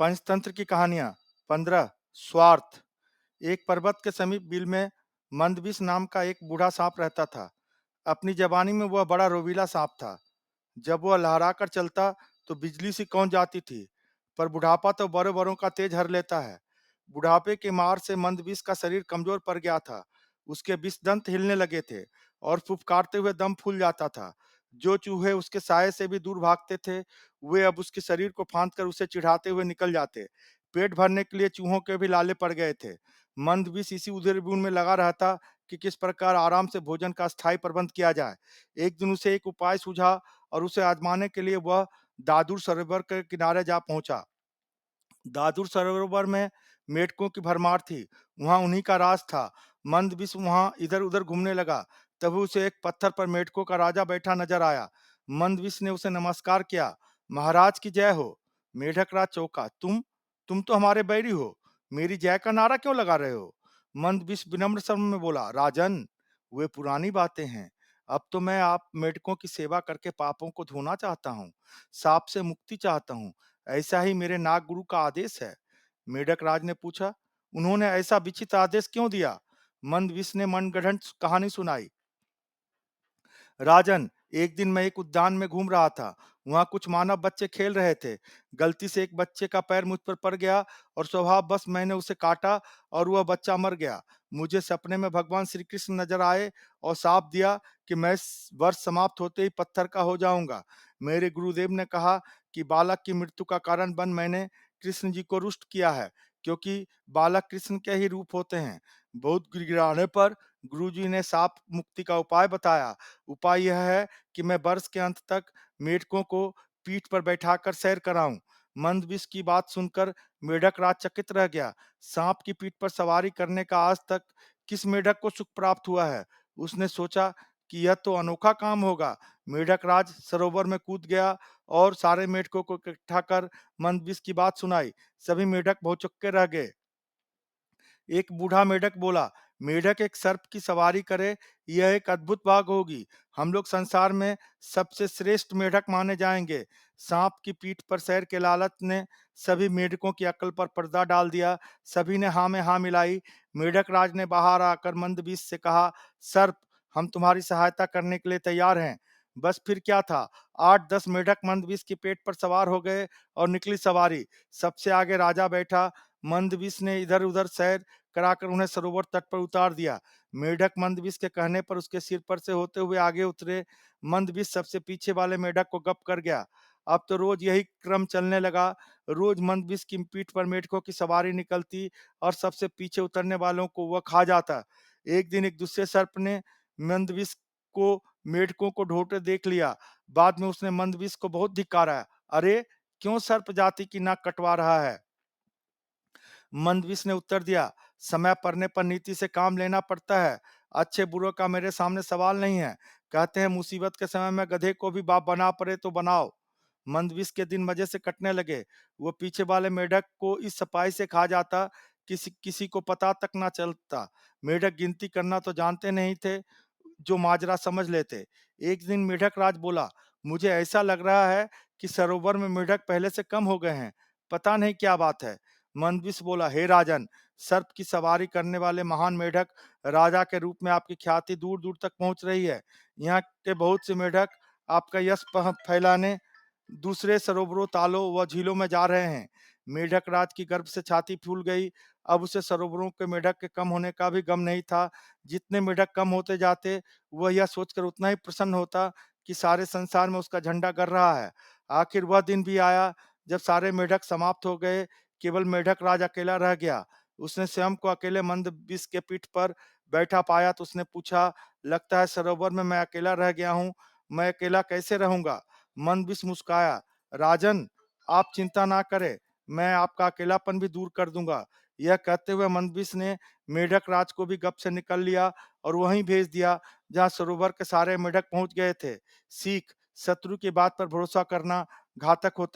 पंचतंत्र की कहानियां। 15 स्वार्थ। एक पर्वत के समीप बिल में मंदबिस नाम का एक बूढ़ा सांप रहता था। अपनी जवानी में वह बड़ा रोवीला सांप था। जब वह लहरा कर चलता तो बिजली सी कौन जाती थी। पर बुढ़ापा तो बड़े बड़ों का तेज हर लेता है। बुढ़ापे की मार से मंदबिस का शरीर कमजोर पड़ गया था। उसके विष दंत हिलने लगे थे और फुफकारते हुए दम फूल जाता था। जो चूहे उसके साये से भी दूर भागते थे, वे अब उसके शरीर को फांद कर उसे चिढ़ाते हुए निकल जाते। पेट भरने के लिए चूहों के भी लाले पड़ गए थे। मंदबिस इसी उधेड़-बुन में लगा रहता कि किस प्रकार आराम से भोजन का स्थायी प्रबंध किया जाए। एक दिन उसे एक उपाय सूझा और उसे आजमाने के लिए वह दादुर सरोवर के किनारे जा पहुंचा। दादुर सरोवर में मेंढकों की भरमार थी। वहां उन्हीं का राज था। मंदबिस वहां इधर-उधर घूमने लगा। तभी उसे एक पत्थर पर मेंढकों का राजा बैठा नजर आया। मंदबिस ने उसे नमस्कार किया। महाराज की जय हो। मेढक राज चौंका। तुम तो हमारे बैरी हो। मेरी जय का नारा क्यों लगा रहे हो? मंदबिस विनम्र स्वर में बोला, राजन, वे पुरानी बातें हैं। अब तो मैं आप मेढकों की सेवा करके पापों को धोना चाहता हूँ। साप से मुक्ति चाहता हूँ। ऐसा ही मेरे नाग गुरु का आदेश है। मेढक राज ने पूछा, उन्होंने ऐसा विचित्र आदेश क्यों दिया? मंदविस ने मनगढ़ंत कहानी सुनाई। राजन, एक दिन मैं एक उद्यान में घूम रहा था। वहां कुछ मानव बच्चे खेल रहे थे। गलती से एक बच्चे का पैर मुझ पर पड़ गया और स्वभाववश मैंने उसे काटा और वह बच्चा मर गया। मुझे सपने में भगवान श्री कृष्ण नजर आए और शाप दिया कि मैं इस वर्ष समाप्त होते ही पत्थर का हो जाऊंगा। मेरे गुरुदेव ने कहा कि बालक की मृत्यु का कारण बन मैंने कृष्ण जी को रुष्ट किया है, क्योंकि बालक कृष्ण के ही रूप होते हैं। बहुत गिड़गिड़ाने पर गुरुजी ने शाप मुक्ति का उपाय बताया। उपाय यह है कि मैं वर्ष के अंत तक मेढकों को पीठ पर बैठाकर सैर कराऊं। मंदबिस की बात सुनकर मेढक राज चकित रह गया। सांप की पीठ पर सवारी करने का आज तक किस मेढक को सुख प्राप्त हुआ है? उसने सोचा कि यह तो अनोखा काम होगा। मेढक राज सरोवर में कूद गया और सारे मेढकों को इकट्ठा कर मंदबिस की बात सुनाई। सभी मेढक भौचक्के रह गए। एक बूढ़ा मेढक बोला, मेढक एक सर्प की सवारी करे, यह एक अद्भुत बात होगी। हम लोग संसार में सबसे श्रेष्ठ मेढक माने जाएंगे। सांप की पीठ पर सैर के लालच ने सभी मेढकों की अक्ल पर पर्दा डाल दिया। सभी ने हाँ में हाँ मिलाई। मेढक राज ने बाहर आकर मंदबिस से कहा, सर्प, हम तुम्हारी सहायता करने के लिए तैयार हैं। बस फिर क्या था, 8-10 मेढक मंदबिस के पेट पर सवार हो गए और निकली सवारी। सबसे आगे राजा बैठा। मंदबिस ने इधर-उधर सैर कराकर उन्हें सरोवर तट पर उतार दिया। मेढक मंदबिस के कहने पर उसके सिर पर से होते हुए आगे उतरे। मंदबिस सबसे पीछे वाले मेढक को गप कर गया। अब तो रोज यही क्रम चलने लगा। रोज मंदबिस की पीठ पर मेढकों की सवारी निकलती और सबसे पीछे उतरने वालों को वह खा जाता। एक दिन एक दूसरे सर्प ने मंदबिस को मेढकों को ढोते देख लिया। बाद में उसने मंदबिस को बहुत धिक्कारा। अरे, क्यों सर्प जाति की नाक कटवा रहा है? मंदबिस ने उत्तर दिया, समय पड़ने पर नीति से काम लेना पड़ता है। अच्छे बुरों का मेरे सामने सवाल नहीं है। कहते हैं मुसीबत के समय में गधे को भी बाप बना पड़े तो बनाओ। मंदबिस के दिन मजे से कटने लगे। वो पीछे वाले मेढक को इस सफाई से खा जाता, किसी किसी को पता तक ना चलता। मेढक गिनती करना तो जानते नहीं थे, जो माजरा समझ लेते। एक दिन मेढक राज बोला, मुझे ऐसा लग रहा है कि सरोवर में मेढक पहले से कम हो गए हैं। पता नहीं क्या बात है। मंदबिस बोला, हे राजन, सर्प की सवारी करने वाले महान मेढक राजा के रूप में आपकी ख्याति दूर दूर तक पहुंच रही है। यहाँ के बहुत से मेढक आपका यश फैलाने दूसरे सरोवरों, तालों व झीलों में जा रहे हैं। मेढक राज की गर्व से छाती फूल गई। अब उसे सरोवरों के मेढक के कम होने का भी गम नहीं था। जितने मेढक कम होते जाते, वह यह सोचकर उतना ही प्रसन्न होता कि सारे संसार में उसका झंडा गर रहा है। आखिर वह दिन भी आया जब सारे मेढक समाप्त हो गए। केवल मेढक राज अकेला रह गया। उसने स्वयं को अकेले मंदबिस के पीठ पर बैठा पाया तो उसने पूछा, लगता है सरोवर में मैं अकेला रह गया हूँ। मैं अकेला कैसे रहूंगा? मंदबिस मुस्काया। राजन, आप चिंता ना करें, मैं आपका अकेलापन भी दूर कर दूंगा। यह कहते हुए मंदबिस ने मेढक राज को भी गप से निकल लिया और वहीं भेज दिया जहां सरोवर के सारे मेढक पहुंच गए थे। सीख, शत्रु की बात पर भरोसा करना घातक होता है।